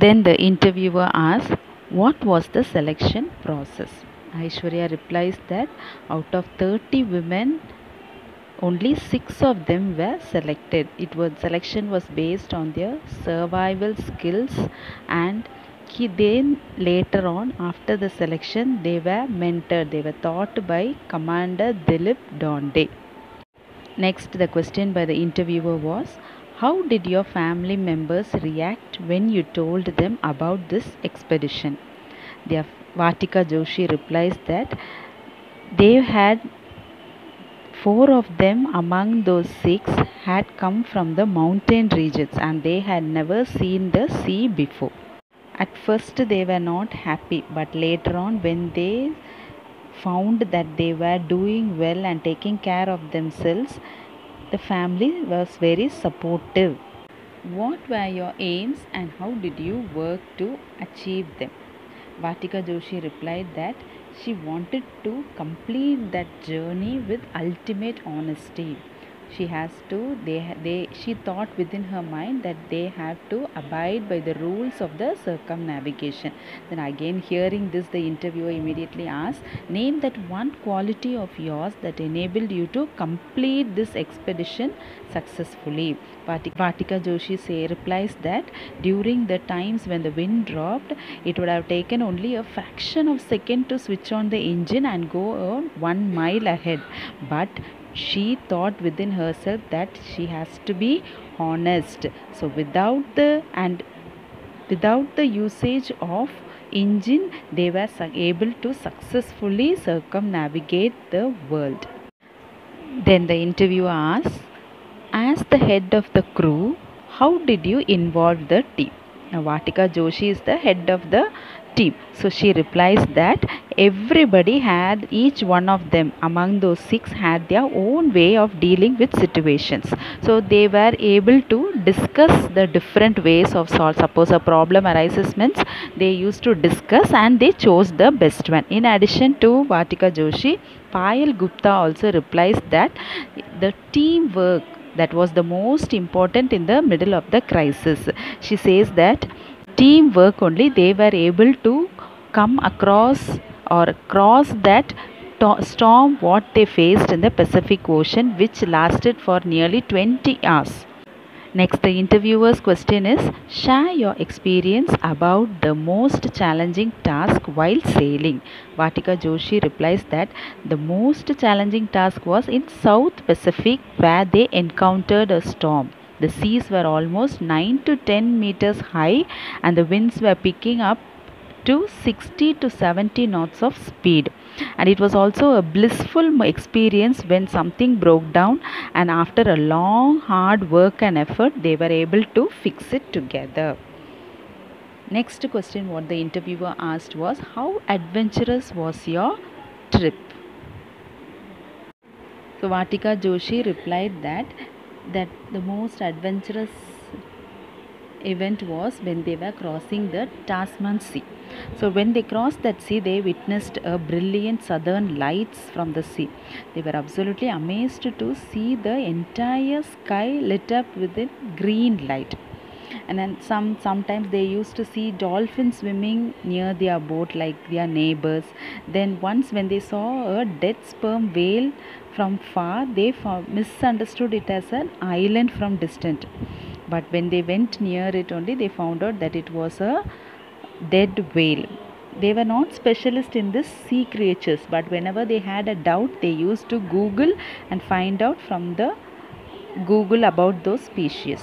Then the interviewer asks, what was the selection process? Aishwarya replies that out of 30 women, only 6 of them were selected. Selection was based on their survival skills, and then later on, after the selection, they were mentored. They were taught by Commander Dilip Donde. Next, the question by the interviewer was, how did your family members react when you told them about this expedition? Vatika Joshi replies that they had 4 of them among those 6 had come from the mountain regions and they had never seen the sea before. At first they were not happy, but later on, when they found that they were doing well and taking care of themselves, the family was very supportive. What were your aims and how did you work to achieve them? Vatika Joshi replied that she wanted to complete that journey with ultimate honesty. She thought within her mind that they have to abide by the rules of the circumnavigation. Then again, hearing this, the interviewer immediately asked, name that one quality of yours that enabled you to complete this expedition successfully. Vatika Joshi replies that during the times when the wind dropped, it would have taken only a fraction of a second to switch on the engine and go on 1 mile ahead. But she thought within herself that she has to be honest. So without the usage of engine, they were able to successfully circumnavigate the world. Then the interviewer asks, as the head of the crew, how did you involve the team? Now Vatika Joshi is the head of the team. So she replies that each one of them among those 6 had their own way of dealing with situations. So they were able to discuss the different ways of solve. Suppose a problem arises means they used to discuss and they chose the best one. In addition to Vatika Joshi, Payal Gupta also replies that the teamwork that was the most important in the middle of the crisis. She says that teamwork only they were able to come across or cross that storm what they faced in the Pacific Ocean, which lasted for nearly 20 hours. Next, the interviewer's question is, share your experience about the most challenging task while sailing. Vatika Joshi replies that the most challenging task was in South Pacific where they encountered a storm. The seas were almost 9 to 10 meters high and the winds were picking up to 60 to 70 knots of speed. And it was also a blissful experience when something broke down and after a long hard work and effort they were able to fix it together. Next question what the interviewer asked was, how adventurous was your trip? So Vatika Joshi replied that the most adventurous event was when they were crossing the Tasman Sea. So when they crossed that sea, they witnessed a brilliant southern lights from the sea. They were absolutely amazed to see the entire sky lit up with a green light. And then sometimes they used to see dolphins swimming near their boat like their neighbors. Then once when they saw a dead sperm whale from far, they misunderstood it as an island from distant. But when they went near it only, they found out that it was a dead whale. They were not specialists in this sea creatures, but whenever they had a doubt, they used to Google and find out from the Google about those species.